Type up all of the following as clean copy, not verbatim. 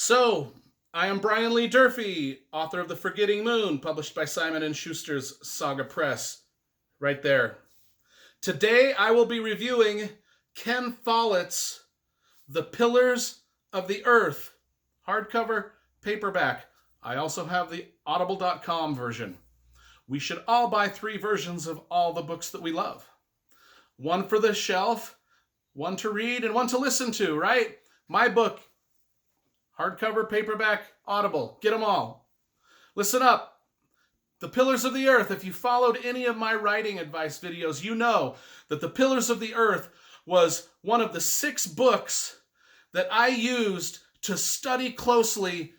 So, I am Brian Lee Durfee, author of The Forgetting Moon, published by Simon & Schuster's Saga Press. Right there. Today I will be reviewing Ken Follett's The Pillars of the Earth, hardcover, paperback. I also have the audible.com version. We should all buy 3 versions of all the books that we love. One for the shelf, one to read, and one to listen to, right? My book, hardcover, paperback, Audible. Get them all. Listen up. The Pillars of the Earth. If you followed any of my writing advice videos, you know that The Pillars of the Earth was one of the 6 books that I used to study closely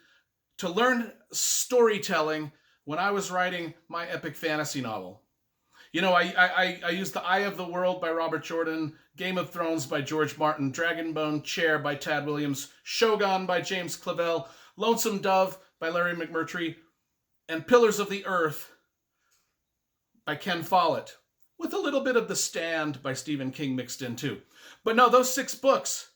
to learn storytelling when I was writing my epic fantasy novel. You know, I used The Eye of the World by Robert Jordan, Game of Thrones by George Martin, Dragonbone Chair by Tad Williams, Shogun by James Clavell, Lonesome Dove by Larry McMurtry, and Pillars of the Earth by Ken Follett, with a little bit of The Stand by Stephen King mixed in too. But no, those 6 books,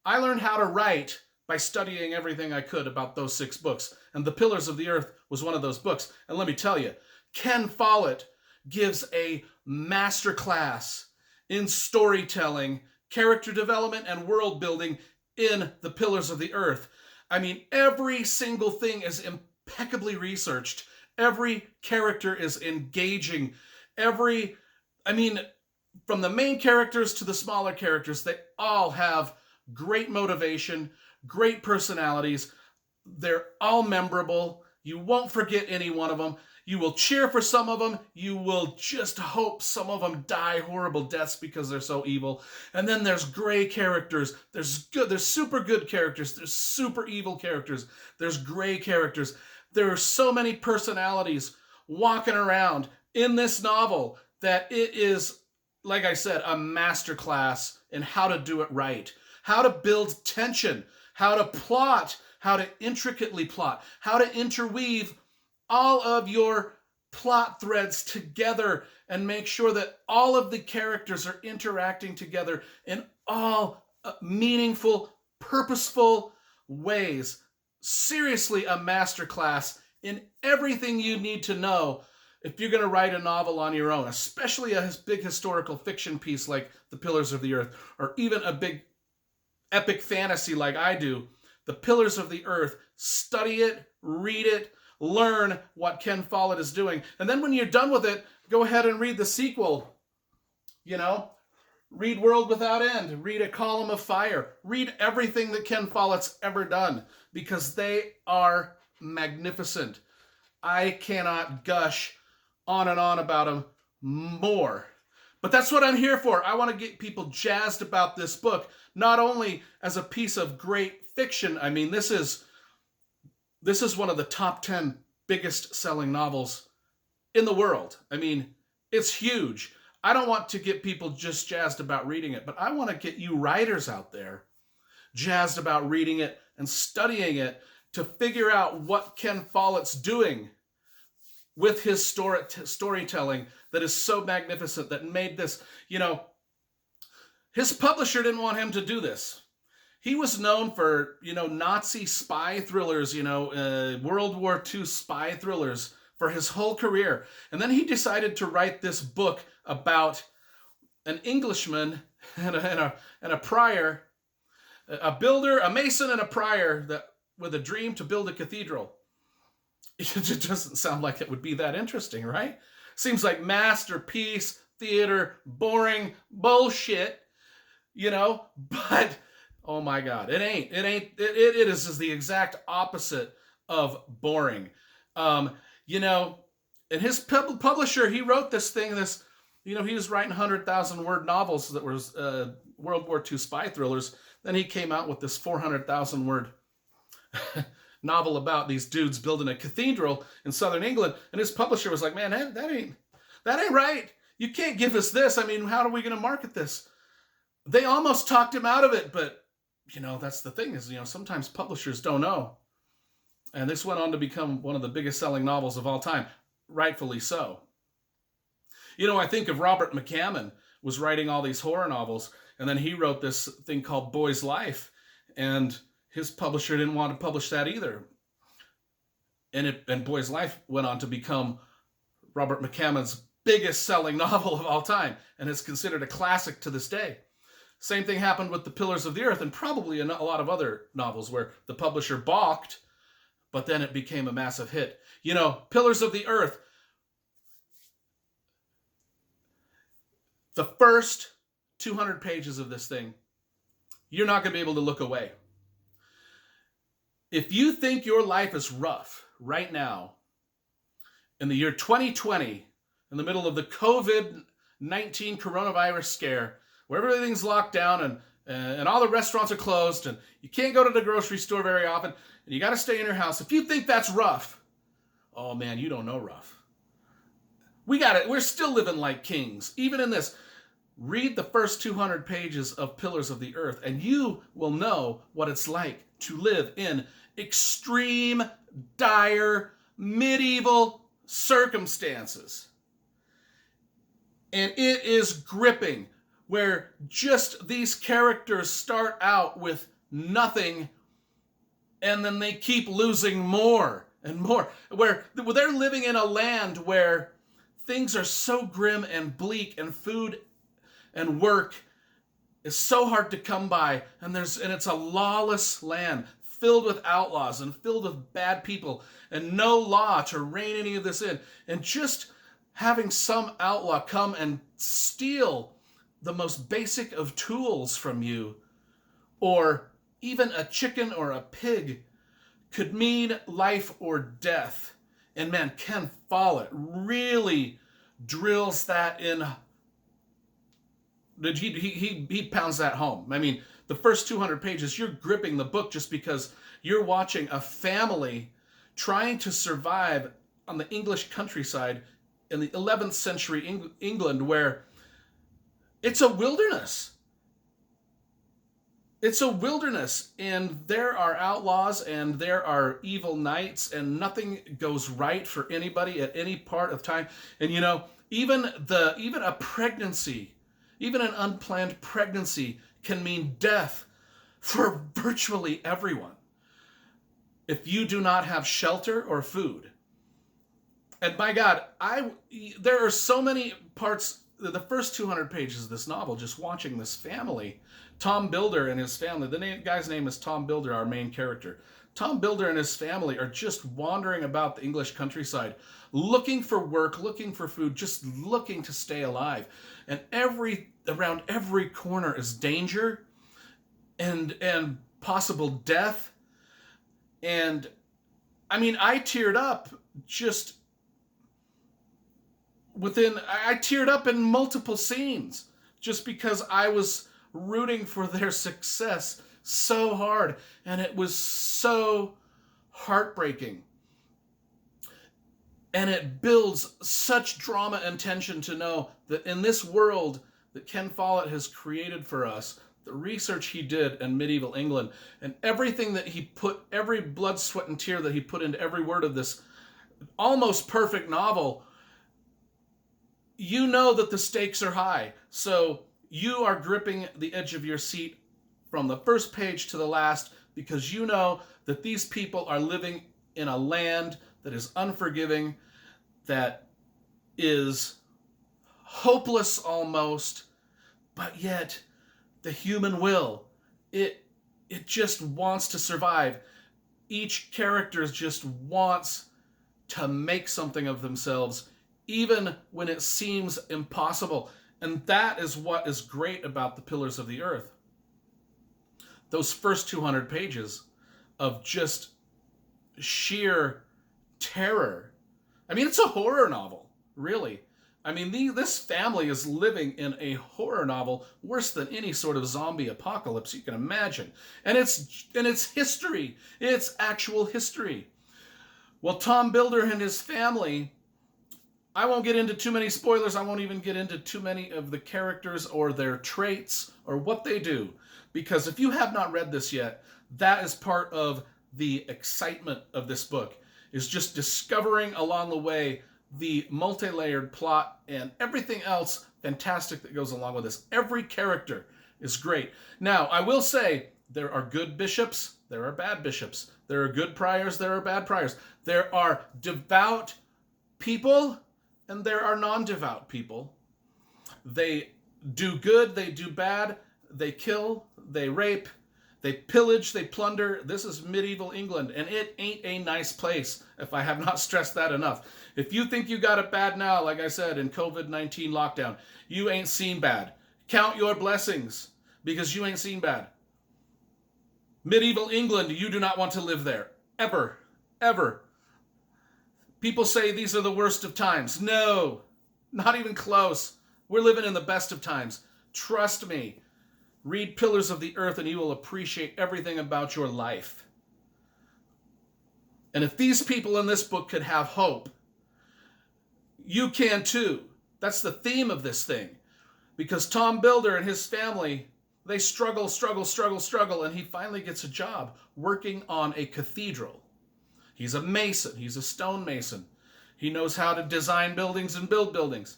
I learned how to write by studying everything I could about those 6 books. And The Pillars of the Earth was one of those books. And let me tell you, Ken Follett gives a masterclass in storytelling, character development, and world building in The Pillars of the Earth. I mean, every single thing is impeccably researched. Every character is engaging. From the main characters to the smaller characters, they all have great motivation, great personalities. They're all memorable. You won't forget any one of them. You will cheer for some of them. You will just hope some of them die horrible deaths because they're so evil. And then there's gray characters. There's super good characters. There's super evil characters. There's gray characters. There are so many personalities walking around in this novel that it is, like I said, a masterclass in how to do it right. How to build tension, how to plot, how to intricately plot, how to interweave all of your plot threads together and make sure that all of the characters are interacting together in all meaningful, purposeful ways. Seriously, a masterclass in everything you need to know if you're going to write a novel on your own, especially a big historical fiction piece like The Pillars of the Earth, or even a big epic fantasy like I do. The Pillars of the Earth. Study it, read it, learn what Ken Follett is doing. And then when you're done with it, go ahead and read the sequel. You know, read World Without End, read A Column of Fire, read everything that Ken Follett's ever done, because they are magnificent. I cannot gush on and on about them more. But that's what I'm here for. I want to get people jazzed about this book, not only as a piece of great fiction. I mean, this is one of the top 10 biggest selling novels in the world. I mean, it's huge. I don't want to get people just jazzed about reading it, but I want to get you writers out there jazzed about reading it and studying it to figure out what Ken Follett's doing with his storytelling that is so magnificent, that made this, his publisher didn't want him to do this. He was known for, Nazi spy thrillers, World War II spy thrillers for his whole career. And then he decided to write this book about an Englishman and a prior, a builder, a mason and a prior with a dream to build a cathedral. It just doesn't sound like it would be that interesting, right? Seems like masterpiece, theater, boring bullshit, but oh my God, it ain't. It is the exact opposite of boring. And his publisher, he wrote this thing, he was writing 100,000 word novels that was World War II spy thrillers. Then he came out with this 400,000 word novel about these dudes building a cathedral in southern England. And his publisher was like, man, that ain't right. You can't give us this. I mean, how are we going to market this? They almost talked him out of it, but that's the thing is, sometimes publishers don't know. And this went on to become one of the biggest selling novels of all time, rightfully so. I think of Robert McCammon was writing all these horror novels, and then he wrote this thing called Boy's Life, and his publisher didn't want to publish that either. And Boy's Life went on to become Robert McCammon's biggest selling novel of all time, and is considered a classic to this day. Same thing happened with The Pillars of the Earth, and probably a lot of other novels where the publisher balked, but then it became a massive hit. You know, Pillars of the Earth, the first 200 pages of this thing, you're not going to be able to look away. If you think your life is rough right now, in the year 2020, in the middle of the COVID-19 coronavirus scare, where everything's locked down and all the restaurants are closed and you can't go to the grocery store very often and you got to stay in your house. If you think that's rough, oh man, you don't know rough. We got it. We're still living like kings. Even in this, read the first 200 pages of Pillars of the Earth and you will know what it's like to live in extreme, dire, medieval circumstances. And it is gripping, where just these characters start out with nothing and then they keep losing more and more. Where they're living in a land where things are so grim and bleak and food and work is so hard to come by, and it's a lawless land filled with outlaws and filled with bad people and no law to rein any of this in. And just having some outlaw come and steal the most basic of tools from you, or even a chicken or a pig, could mean life or death. And man, Ken Follett really drills that in. He pounds that home. I mean, the first 200 pages, you're gripping the book just because you're watching a family trying to survive on the English countryside in the 11th century England, where it's a wilderness. It's a wilderness, and there are outlaws and there are evil knights, and nothing goes right for anybody at any part of time. And you know, even a pregnancy, even an unplanned pregnancy can mean death for virtually everyone if you do not have shelter or food. And my God, there are so many parts, the first 200 pages of this novel, just watching this family, Tom Builder and his family, guy's name is Tom Builder, our main character. Tom Builder and his family are just wandering about the English countryside, looking for work, looking for food, just looking to stay alive. And around every corner is danger and possible death. And I mean, I teared up in multiple scenes just because I was rooting for their success so hard, and it was so heartbreaking. And it builds such drama and tension to know that in this world that Ken Follett has created for us, the research he did in medieval England, and everything that he put, every blood, sweat, and tear that he put into every word of this almost perfect novel, you know that the stakes are high. So you are gripping the edge of your seat from the first page to the last, because you know that these people are living in a land that is unforgiving, that is hopeless almost, but yet the human will, it just wants to survive. Each character just wants to make something of themselves, even when it seems impossible. And that is what is great about The Pillars of the Earth. Those first 200 pages of just sheer terror. I mean, it's a horror novel, really. I mean, this family is living in a horror novel worse than any sort of zombie apocalypse you can imagine. And it's history. It's actual history. Well, Tom Builder and his family, I won't get into too many spoilers. I won't even get into too many of the characters or their traits or what they do. Because if you have not read this yet, that is part of the excitement of this book, is just discovering along the way the multi-layered plot and everything else fantastic that goes along with this. Every character is great. Now, I will say there are good bishops, there are bad bishops. There are good priors, there are bad priors. There are devout people, and there are non-devout people. They do good, they do bad, they kill, they rape, they pillage, they plunder. This is medieval England, and it ain't a nice place, if I have not stressed that enough. If you think you got it bad now, like I said, in COVID-19 lockdown, you ain't seen bad. Count your blessings, because you ain't seen bad. Medieval England, you do not want to live there. Ever. Ever. People say these are the worst of times. No, not even close. We're living in the best of times. Trust me. Read Pillars of the Earth and you will appreciate everything about your life. And if these people in this book could have hope, you can too. That's the theme of this thing. Because Tom Builder and his family, they struggle, and he finally gets a job working on a cathedral. He's a mason. He's a stonemason. He knows how to design buildings and build buildings.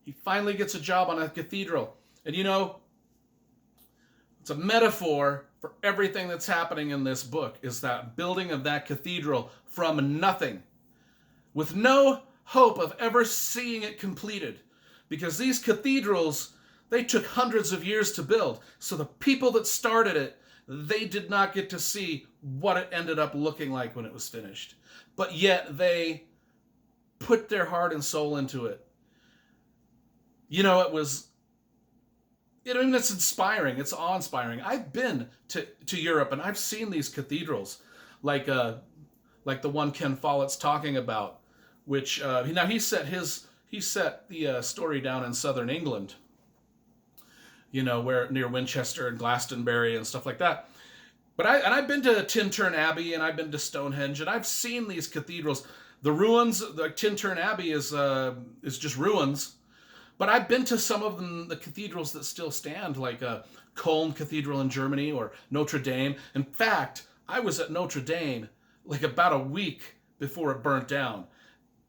He finally gets a job on a cathedral. And you know, it's a metaphor for everything that's happening in this book, is that building of that cathedral from nothing, with no hope of ever seeing it completed. Because these cathedrals, they took hundreds of years to build. So the people that started it, they did not get to see what it ended up looking like when it was finished. But yet they put their heart and soul into it. You know, it's inspiring. It's awe-inspiring. I've been to Europe and I've seen these cathedrals, like the one Ken Follett's talking about, which now he set the story down in southern England, you know, where near Winchester and Glastonbury and stuff like that. But I've been to Tintern Abbey and I've been to Stonehenge and I've seen these cathedrals. The ruins, the Tintern Abbey is just ruins. But I've been to some of them, the cathedrals that still stand, like Cologne Cathedral in Germany or Notre Dame. In fact, I was at Notre Dame like about a week before it burnt down.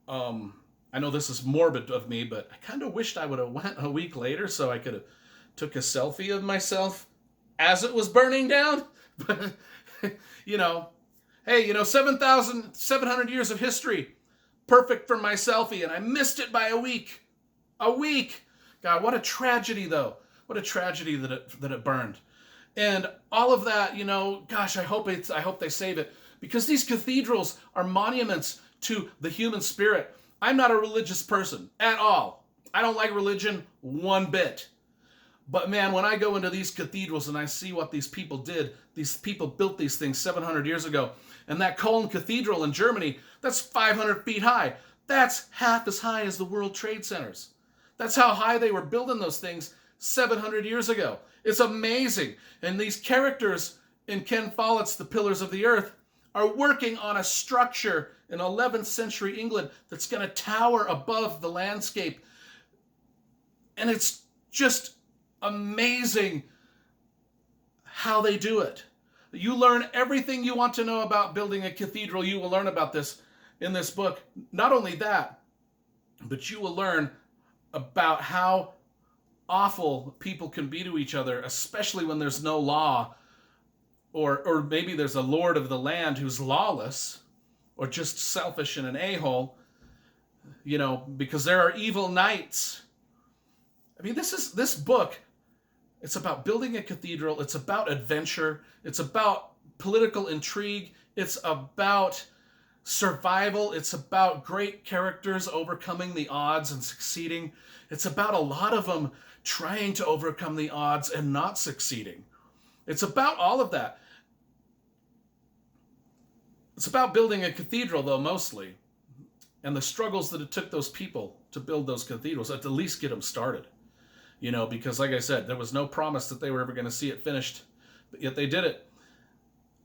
I know this is morbid of me, but I kind of wished I would have went a week later so I could have took a selfie of myself as it was burning down. But, you know, hey, 7,700 years of history, perfect for my selfie, and I missed it by a week. A week. God, what a tragedy, though. What a tragedy that it burned. And all of that, gosh, I hope they save it, because these cathedrals are monuments to the human spirit. I'm not a religious person at all. I don't like religion one bit. But man, when I go into these cathedrals and I see what these people did, these people built these things 700 years ago. And that Cologne Cathedral in Germany, that's 500 feet high. That's half as high as the World Trade Centers. That's how high they were building those things 700 years ago. It's amazing. And these characters in Ken Follett's The Pillars of the Earth are working on a structure in 11th century England that's going to tower above the landscape. And it's just amazing how they do it. You learn everything you want to know about building a cathedral. You will learn about this in this book. Not only that, but you will learn about how awful people can be to each other, especially when there's no law, or maybe there's a lord of the land who's lawless or just selfish and an a-hole, because there are evil knights. I mean, this book, it's about building a cathedral, it's about adventure, it's about political intrigue, it's about survival, it's about great characters overcoming the odds and succeeding. It's about a lot of them trying to overcome the odds and not succeeding. It's about all of that. It's about building a cathedral, though, mostly, and the struggles that it took those people to build those cathedrals, at the least get them started. Because like I said, there was no promise that they were ever going to see it finished, but yet they did it.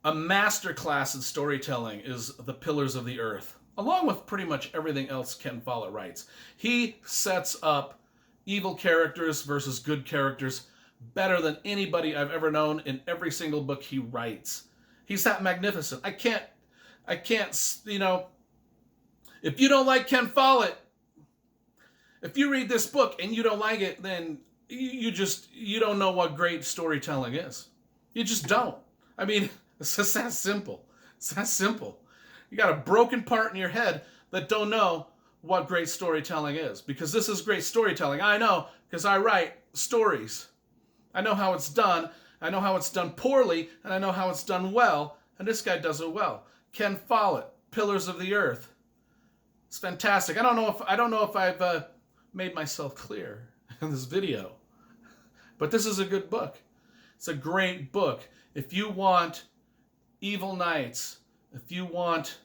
A masterclass in storytelling is The Pillars of the Earth, along with pretty much everything else Ken Follett writes. He sets up evil characters versus good characters better than anybody I've ever known in every single book he writes. He's that magnificent. I can't, if you don't like Ken Follett, if you read this book and you don't like it, then you don't know what great storytelling is. You just don't. I mean, It's just that simple. It's that simple. You got a broken part in your head that don't know what great storytelling is. Because this is great storytelling. I know, because I write stories. I know how it's done. I know how it's done poorly, and I know how it's done well. And this guy does it well. Ken Follett, Pillars of the Earth. It's fantastic. I don't know if I've made myself clear in this video, but this is a good book. It's a great book. If you want evil knights, if you want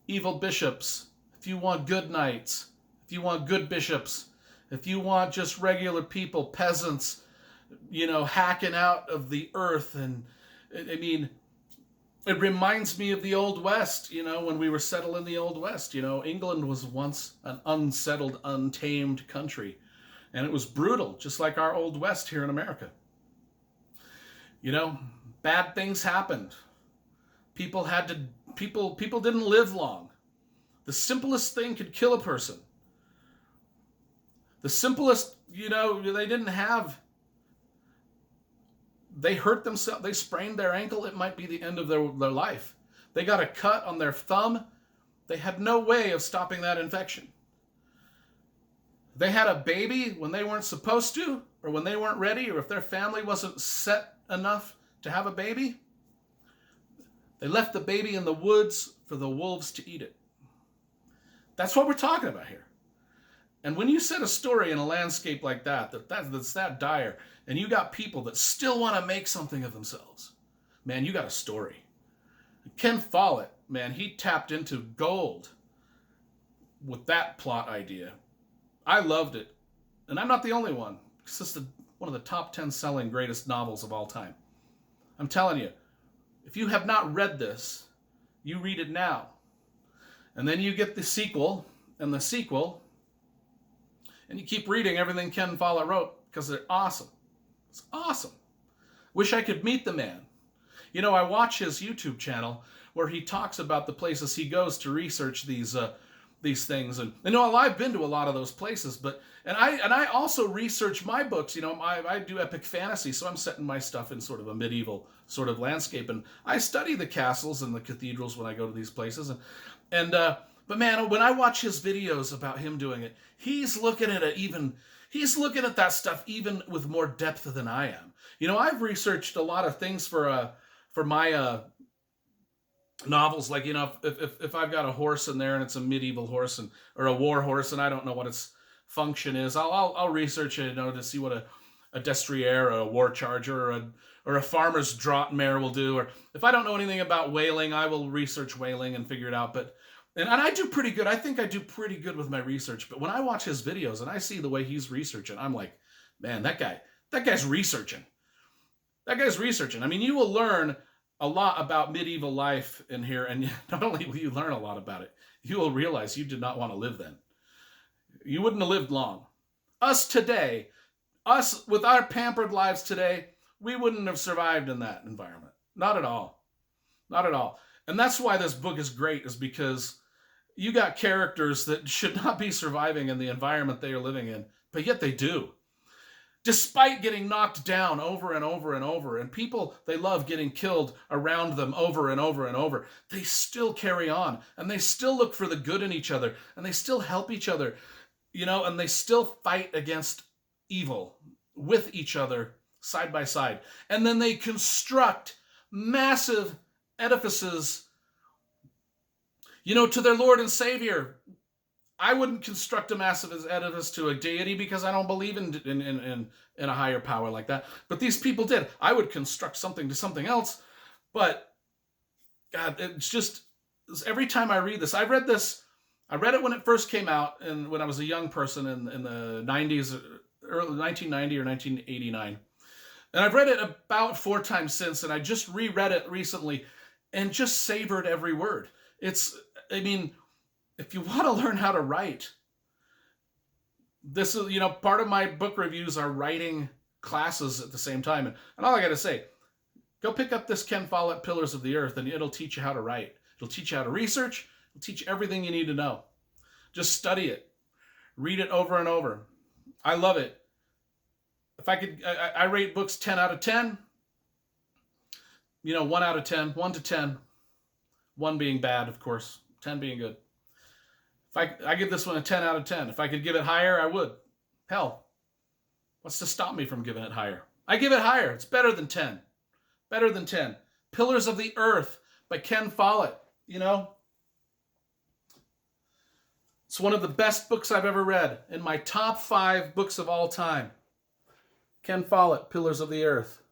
evil bishops, if you want good knights, if you want good bishops, if you want just regular people, peasants, hacking out of the earth, and I mean, it reminds me of the Old West, when we were settled in the Old West. England was once an unsettled, untamed country, and it was brutal, just like our Old West here in America. Bad things happened. People didn't live long. The simplest thing could kill a person. The simplest, they hurt themselves, they sprained their ankle, it might be the end of their life. They got a cut on their thumb, they had no way of stopping that infection. They had a baby when they weren't supposed to, or when they weren't ready, or if their family wasn't set enough to have a baby, they left the baby in the woods for the wolves to eat it. That's what we're talking about here. And when you set a story in a landscape like that's that dire, and you got people that still want to make something of themselves, man, you got a story. Ken Follett, man, he tapped into gold with that plot idea. I loved it. And I'm not the only one. It's just one of the top 10 selling greatest novels of all time. I'm telling you, if you have not read this, you read it now. And then you get the sequel, and the sequel, and you keep reading everything Ken Follett wrote, because they're awesome. It's awesome. Wish I could meet the man. I watch his YouTube channel where he talks about the places he goes to research these things. And I've been to a lot of those places, and I also research my books. I do epic fantasy, so I'm setting my stuff in sort of a medieval sort of landscape, and I study the castles and the cathedrals when I go to these places. But man, when I watch his videos about him doing it, he's looking at that stuff even with more depth than I am. I've researched a lot of things for my novels, like if I've got a horse in there and it's a medieval horse or a war horse and I don't know what its function is, I'll research it to see what a destrier or a war charger or a farmer's draught mare will do. Or if I don't know anything about whaling, I will research whaling and figure it out. And I do pretty good. I think I do pretty good with my research. But when I watch his videos and I see the way he's researching, I'm like, man, that guy's researching. That guy's researching. I mean, you will learn a lot about medieval life in here. And not only will you learn a lot about it, you will realize you did not want to live then. You wouldn't have lived long. Us with our pampered lives today, we wouldn't have survived in that environment. Not at all. Not at all. And that's why this book is great, is because you got characters that should not be surviving in the environment they are living in, but yet they do. Despite getting knocked down over and over and over, and people they love getting killed around them over and over and over, they still carry on, and they still look for the good in each other, and they still help each other, and they still fight against evil with each other side by side. And then they construct massive edifices, to their Lord and Savior. I wouldn't construct a massive edifice to a deity because I don't believe in a higher power like that. But these people did. I would construct something to something else. But God, it's just, every time I read this, I read it when it first came out, and when I was a young person in the 90s, early 1990 or 1989. And I've read it about 4 times since, and I just reread it recently and just savored every word. If you want to learn how to write, this is, part of my book reviews are writing classes at the same time. And all I got to say, go pick up this Ken Follett, Pillars of the Earth, and it'll teach you how to write. It'll teach you how to research. It'll teach you everything you need to know. Just study it. Read it over and over. I love it. If I rate books 10 out of 10. 1 out of 10, 1 to 10. 1 being bad, of course, 10 being good. If I give this one a 10 out of 10. If I could give it higher, I would. Hell, what's to stop me from giving it higher? I give it higher. It's better than 10. Better than 10. Pillars of the Earth by Ken Follett. It's one of the best books I've ever read. In my top 5 books of all time. Ken Follett, Pillars of the Earth.